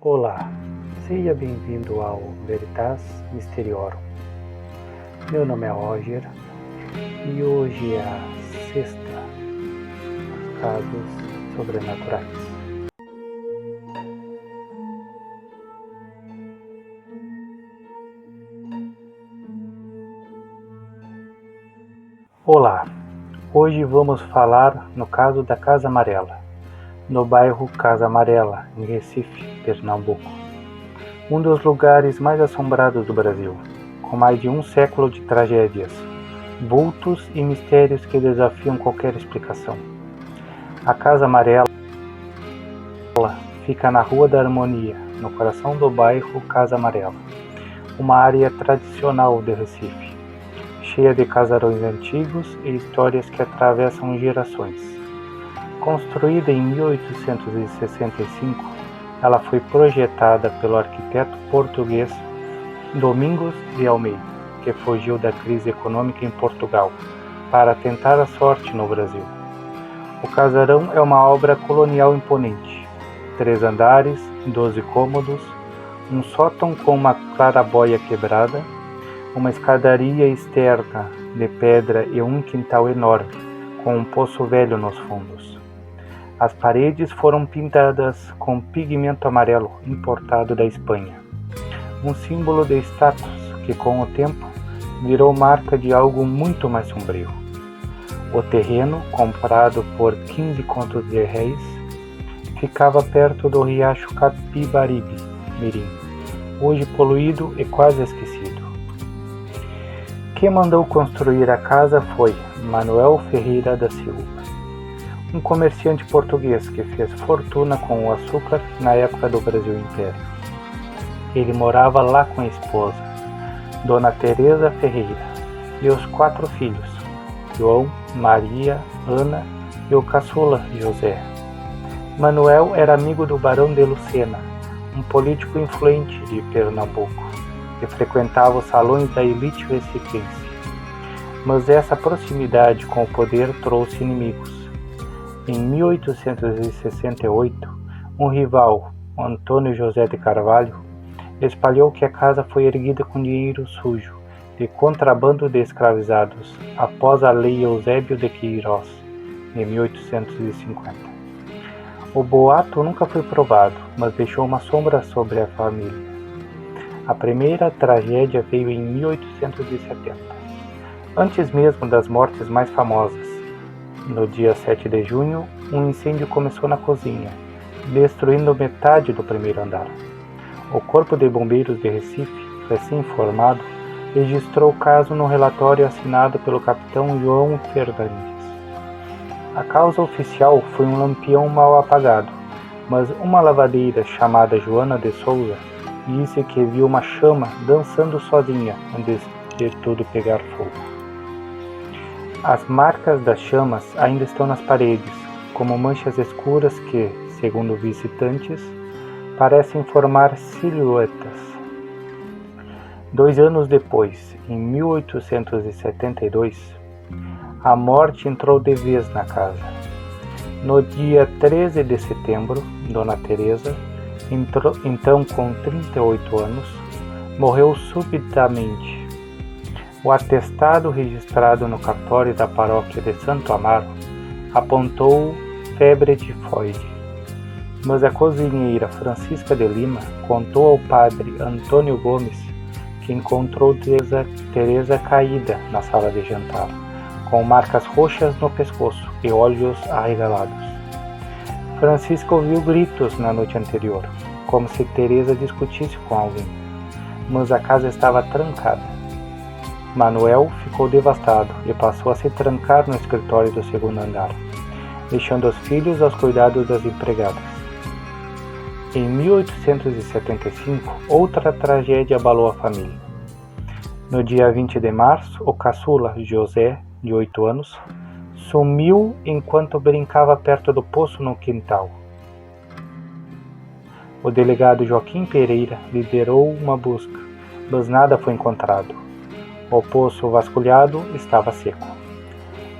Olá, seja bem-vindo ao Veritas Mysteriorum. Meu nome é Roger e hoje é a sexta dos casos sobrenaturais. Olá, hoje vamos falar no caso da Casa Amarela, no bairro Casa Amarela, em Recife, Pernambuco. Um dos lugares mais assombrados do Brasil, com mais de um século de tragédias, vultos e mistérios que desafiam qualquer explicação. A Casa Amarela fica na Rua da Harmonia, no coração do bairro Casa Amarela, uma área tradicional de Recife, cheia de casarões antigos e histórias que atravessam gerações. Construída em 1865, ela foi projetada pelo arquiteto português Domingos de Almeida, que fugiu da crise econômica em Portugal para tentar a sorte no Brasil. O casarão é uma obra colonial imponente: 3 andares, 12 cômodos, um sótão com uma claraboia quebrada, uma escadaria externa de pedra e um quintal enorme, com um poço velho nos fundos. As paredes foram pintadas com pigmento amarelo importado da Espanha, um símbolo de status que com o tempo virou marca de algo muito mais sombrio. O terreno, comprado por 15 contos de réis, ficava perto do riacho Capibaribe, Mirim, hoje poluído e quase esquecido. Quem mandou construir a casa foi Manuel Ferreira da Silva, um comerciante português que fez fortuna com o açúcar na época do Brasil Império. Ele morava lá com a esposa, Dona Teresa Ferreira, e os 4 filhos, João, Maria, Ana e o caçula José. Manuel era amigo do Barão de Lucena, um político influente de Pernambuco, que frequentava os salões da elite recifense. Mas essa proximidade com o poder trouxe inimigos. Em 1868, um rival, Antônio José de Carvalho, espalhou que a casa foi erguida com dinheiro sujo, de contrabando de escravizados, após a Lei Eusébio de Queiroz, em 1850. O boato nunca foi provado, mas deixou uma sombra sobre a família. A primeira tragédia veio em 1870, antes mesmo das mortes mais famosas. No dia 7 de junho, um incêndio começou na cozinha, destruindo metade do primeiro andar. O Corpo de Bombeiros de Recife, recém-formado, registrou o caso no relatório assinado pelo capitão João Fernandes. A causa oficial foi um lampião mal apagado, mas uma lavadeira chamada Joana de Souza disse que viu uma chama dançando sozinha antes de tudo pegar fogo. As marcas das chamas ainda estão nas paredes, como manchas escuras que, segundo visitantes, parecem formar silhuetas. 2 anos depois, em 1872, a morte entrou de vez na casa. No dia 13 de setembro, Dona Teresa, então com 38 anos, morreu subitamente. O atestado registrado no cartório da paróquia de Santo Amaro apontou febre tifoide, mas a cozinheira Francisca de Lima contou ao padre Antônio Gomes que encontrou Teresa caída na sala de jantar, com marcas roxas no pescoço e olhos arregalados. Francisca ouviu gritos na noite anterior, como se Teresa discutisse com alguém, mas a casa estava trancada. Manuel ficou devastado e passou a se trancar no escritório do segundo andar, deixando os filhos aos cuidados das empregadas. Em 1875, outra tragédia abalou a família. No dia 20 de março, o caçula José, de 8 anos, sumiu enquanto brincava perto do poço no quintal. O delegado Joaquim Pereira liderou uma busca, mas nada foi encontrado. O poço vasculhado estava seco.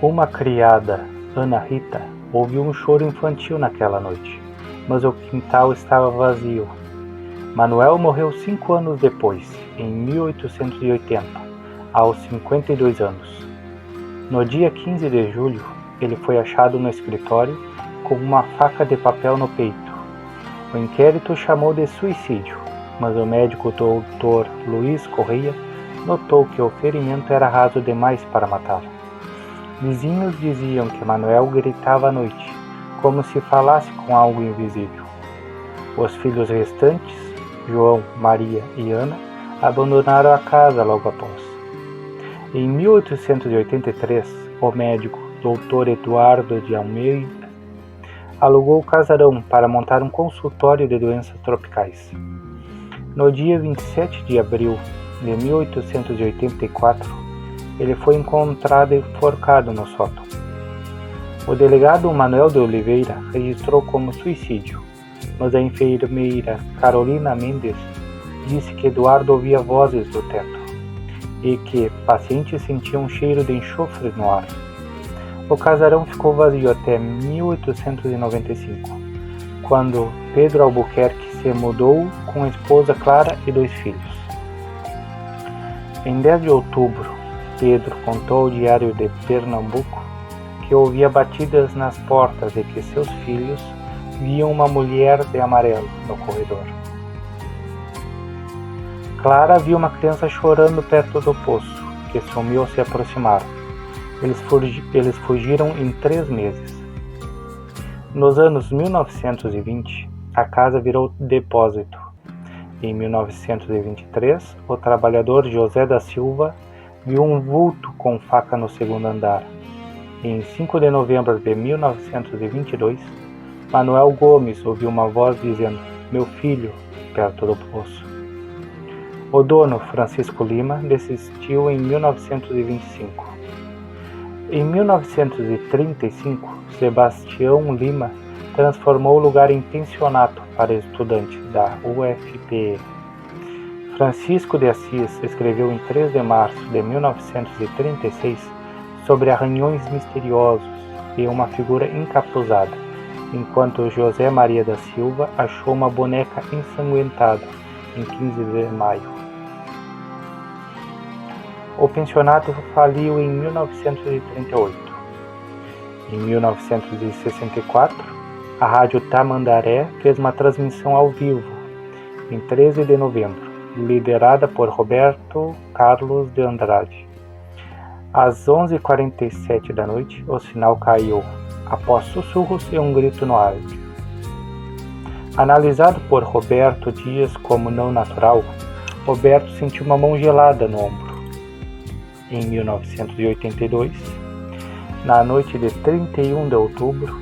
Uma criada, Ana Rita, ouviu um choro infantil naquela noite, mas o quintal estava vazio. Manuel morreu 5 anos depois, em 1880, aos 52 anos. No dia 15 de julho, ele foi achado no escritório com uma faca de papel no peito. O inquérito chamou de suicídio, mas o médico Dr. Luiz Correia notou que o ferimento era raso demais para matá-lo. Vizinhos diziam que Manuel gritava à noite, como se falasse com algo invisível. Os filhos restantes, João, Maria e Ana, abandonaram a casa logo após. Em 1883, o médico Dr. Eduardo de Almeida alugou o casarão para montar um consultório de doenças tropicais. No dia 27 de abril de 1884, ele foi encontrado enforcado no sótão. O delegado Manuel de Oliveira registrou como suicídio, mas a enfermeira Carolina Mendes disse que Eduardo ouvia vozes do teto e que pacientes sentiam um cheiro de enxofre no ar. O casarão ficou vazio até 1895, quando Pedro Albuquerque se mudou com a esposa Clara e 2 filhos. Em 10 de outubro, Pedro contou ao Diário de Pernambuco que ouvia batidas nas portas e que seus filhos viam uma mulher de amarelo no corredor. Clara viu uma criança chorando perto do poço, que sumiu ao se aproximar. Eles fugiram em 3 meses. Nos anos 1920, a casa virou depósito. Em 1923, o trabalhador José da Silva viu um vulto com faca no 2º andar. Em 5 de novembro de 1922, Manuel Gomes ouviu uma voz dizendo: "Meu filho", perto do poço. O dono, Francisco Lima, desistiu em 1925. Em 1935, Sebastião Lima transformou o lugar em pensionato para estudantes da UFPE. Francisco de Assis escreveu em 3 de março de 1936 sobre arranhões misteriosos e uma figura encapuzada, enquanto José Maria da Silva achou uma boneca ensanguentada em 15 de maio. O pensionato faliu em 1938. Em 1964, a Rádio Tamandaré fez uma transmissão ao vivo, em 13 de novembro, liderada por Roberto Carlos de Andrade. Às 11h47 da noite, o sinal caiu, após sussurros e um grito no ar. Analisado por Roberto Dias como não natural, Roberto sentiu uma mão gelada no ombro. Em 1982, na noite de 31 de outubro,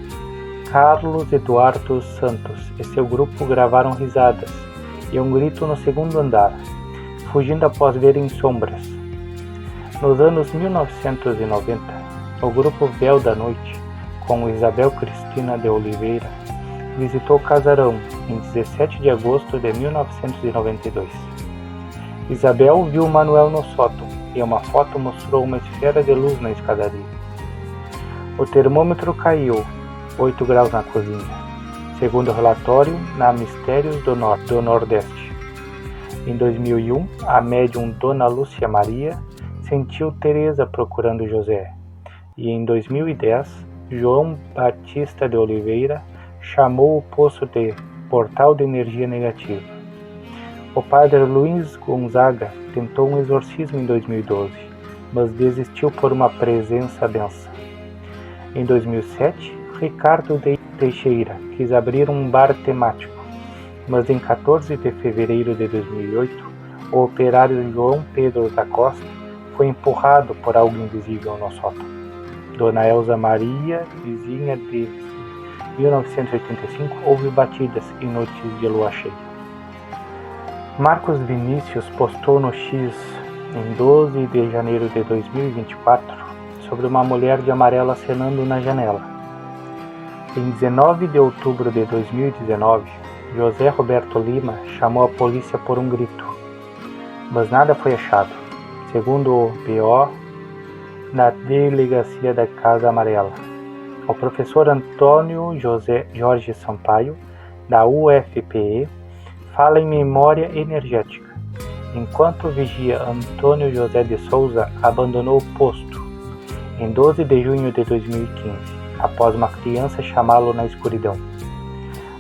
Carlos Eduardo Santos e seu grupo gravaram risadas e um grito no 2º andar, fugindo após verem sombras. Nos anos 1990, o grupo Véu da Noite, com Isabel Cristina de Oliveira, visitou o casarão em 17 de agosto de 1992. Isabel viu Manuel no sótão e uma foto mostrou uma esfera de luz na escadaria. O termômetro caiu 8 graus na cozinha, segundo o relatório na Mistérios do Nordeste. Em 2001, a médium Dona Lúcia Maria sentiu Teresa procurando José. E em 2010, João Batista de Oliveira chamou o poço de portal de energia negativa. O padre Luiz Gonzaga tentou um exorcismo em 2012, mas desistiu por uma presença densa. Em 2007, Ricardo Teixeira quis abrir um bar temático, mas em 14 de fevereiro de 2008, o operário João Pedro da Costa foi empurrado por algo invisível no sótão. Dona Elza Maria, vizinha de 1985, houve batidas em noites de lua cheia. Marcos Vinícius postou no X, em 12 de janeiro de 2024, sobre uma mulher de amarelo acenando na janela. Em 19 de outubro de 2019, José Roberto Lima chamou a polícia por um grito, mas nada foi achado, segundo o BO, na delegacia da Casa Amarela. O professor Antônio Jorge Sampaio, da UFPE, fala em memória energética. Enquanto vigia, Antônio José de Souza abandonou o posto em 12 de junho de 2015, após uma criança chamá-lo na escuridão.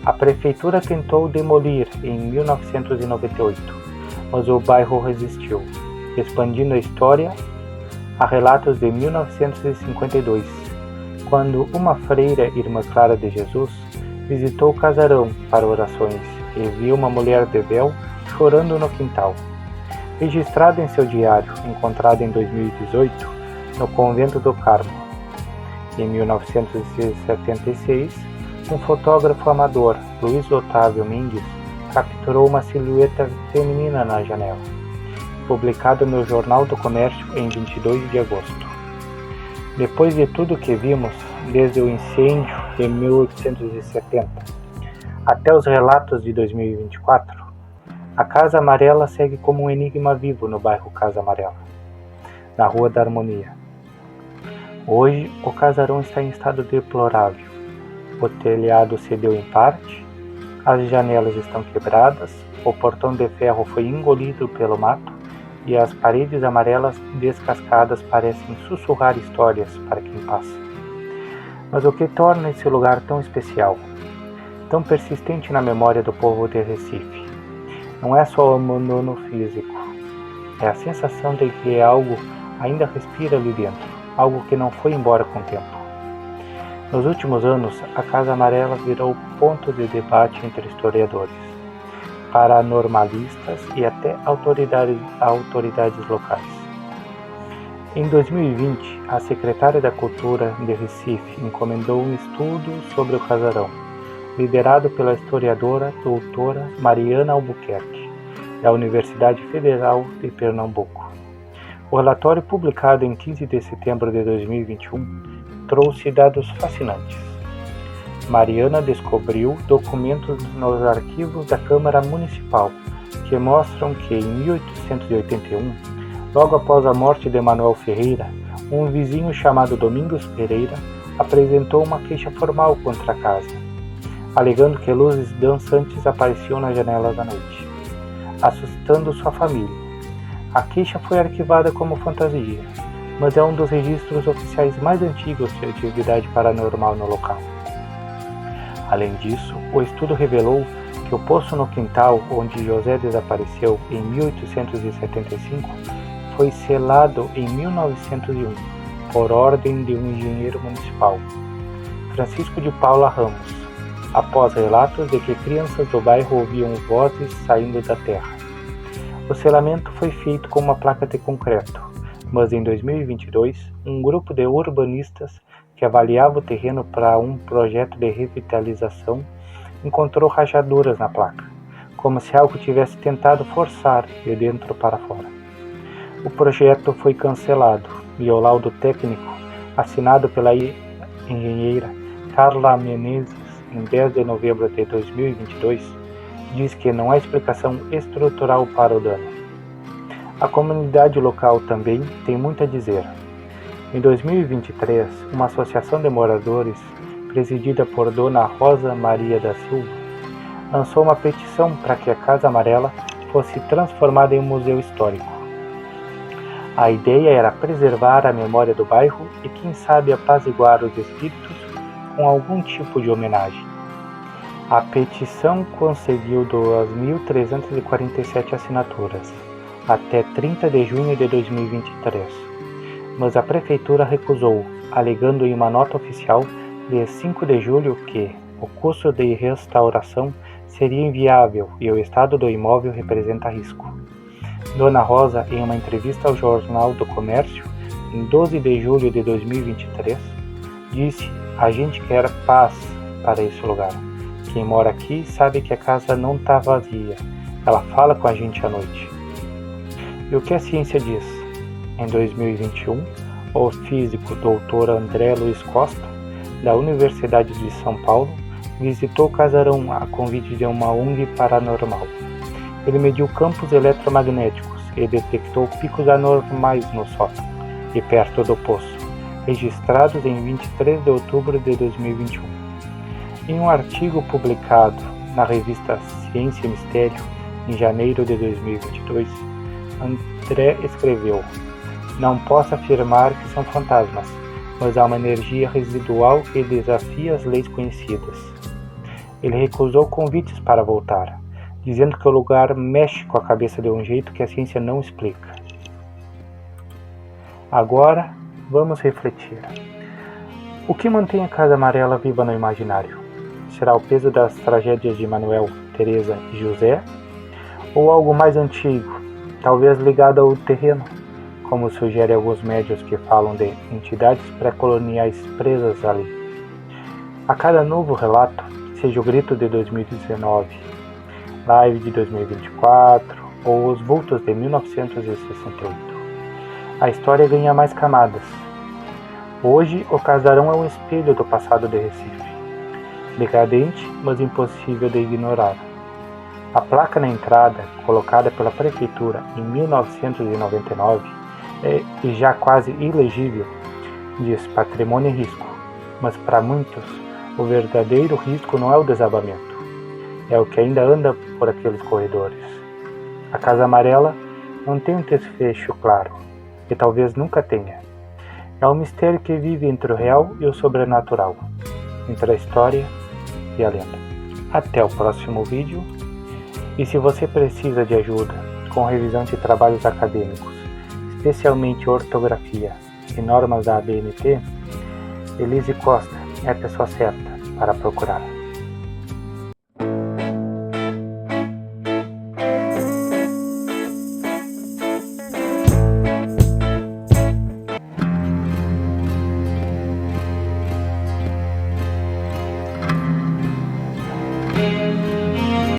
A prefeitura tentou demolir em 1998, mas o bairro resistiu, expandindo a história a relatos de 1952, quando uma freira, irmã Clara de Jesus, visitou o casarão para orações e viu uma mulher de véu chorando no quintal. Registrado em seu diário, encontrado em 2018 no Convento do Carmo. Em 1976, um fotógrafo amador, Luiz Otávio Mendes, capturou uma silhueta feminina na janela, publicado no Jornal do Comércio em 22 de agosto. Depois de tudo que vimos, desde o incêndio de 1870 até os relatos de 2024, a Casa Amarela segue como um enigma vivo no bairro Casa Amarela, na Rua da Harmonia. Hoje, o casarão está em estado deplorável. O telhado cedeu em parte, as janelas estão quebradas, o portão de ferro foi engolido pelo mato e as paredes amarelas descascadas parecem sussurrar histórias para quem passa. Mas o que torna esse lugar tão especial, tão persistente na memória do povo de Recife, não é só o abandono físico, é a sensação de que algo ainda respira ali dentro, algo que não foi embora com o tempo. Nos últimos anos, a Casa Amarela virou ponto de debate entre historiadores, paranormalistas e até autoridades locais. Em 2020, a secretária da Cultura de Recife encomendou um estudo sobre o casarão, liderado pela historiadora doutora Mariana Albuquerque, da Universidade Federal de Pernambuco. O relatório, publicado em 15 de setembro de 2021, trouxe dados fascinantes. Mariana descobriu documentos nos arquivos da Câmara Municipal que mostram que, em 1881, logo após a morte de Manuel Ferreira, um vizinho chamado Domingos Pereira apresentou uma queixa formal contra a casa, alegando que luzes dançantes apareciam nas janelas à noite, assustando sua família. A queixa foi arquivada como fantasia, mas é um dos registros oficiais mais antigos de atividade paranormal no local. Além disso, o estudo revelou que o poço no quintal onde José desapareceu em 1875 foi selado em 1901 por ordem de um engenheiro municipal, Francisco de Paula Ramos, após relatos de que crianças do bairro ouviam vozes saindo da terra. O selamento foi feito com uma placa de concreto, mas em 2022, um grupo de urbanistas que avaliava o terreno para um projeto de revitalização encontrou rachaduras na placa, como se algo tivesse tentado forçar de dentro para fora. O projeto foi cancelado e o laudo técnico, assinado pela engenheira Carla Menezes em 10 de novembro de 2022, diz que não há explicação estrutural para o dano. A comunidade local também tem muito a dizer. Em 2023, uma associação de moradores, presidida por Dona Rosa Maria da Silva, lançou uma petição para que a Casa Amarela fosse transformada em um museu histórico. A ideia era preservar a memória do bairro e, quem sabe, apaziguar os espíritos com algum tipo de homenagem. A petição conseguiu 2.347 assinaturas até 30 de junho de 2023, mas a prefeitura recusou, alegando em uma nota oficial de 5 de julho que o custo de restauração seria inviável e o estado do imóvel representa risco. Dona Rosa, em uma entrevista ao Jornal do Comércio, em 12 de julho de 2023, disse: "A gente quer paz para esse lugar. Quem mora aqui sabe que a casa não está vazia. Ela fala com a gente à noite." E o que a ciência diz? Em 2021, o físico Dr. André Luiz Costa, da Universidade de São Paulo, visitou o casarão a convite de uma ONG paranormal. Ele mediu campos eletromagnéticos e detectou picos anormais no sótão e perto do poço, registrados em 23 de outubro de 2021. Em um artigo publicado na revista Ciência e Mistério, em janeiro de 2022, André escreveu: "Não posso afirmar que são fantasmas, mas há uma energia residual que desafia as leis conhecidas." Ele recusou convites para voltar, dizendo que o lugar mexe com a cabeça de um jeito que a ciência não explica. Agora, vamos refletir. O que mantém a Casa Amarela viva no imaginário? Será o peso das tragédias de Manuel, Teresa e José? Ou algo mais antigo, talvez ligado ao terreno, como sugerem alguns médiuns que falam de entidades pré-coloniais presas ali? A cada novo relato, seja o Grito de 2019, Live de 2024 ou Os Vultos de 1968, a história ganha mais camadas. Hoje, o casarão é um espelho do passado de Recife, decadente, mas impossível de ignorar. A placa na entrada, colocada pela prefeitura em 1999, e já quase ilegível, diz patrimônio em risco, mas para muitos, o verdadeiro risco não é o desabamento, é o que ainda anda por aqueles corredores. A Casa Amarela não tem um desfecho claro, e talvez nunca tenha. É um mistério que vive entre o real e o sobrenatural, entre a história e a lenda. Até o próximo vídeo, e se você precisa de ajuda com revisão de trabalhos acadêmicos, especialmente ortografia e normas da ABNT, Elise Costa é a pessoa certa para procurar.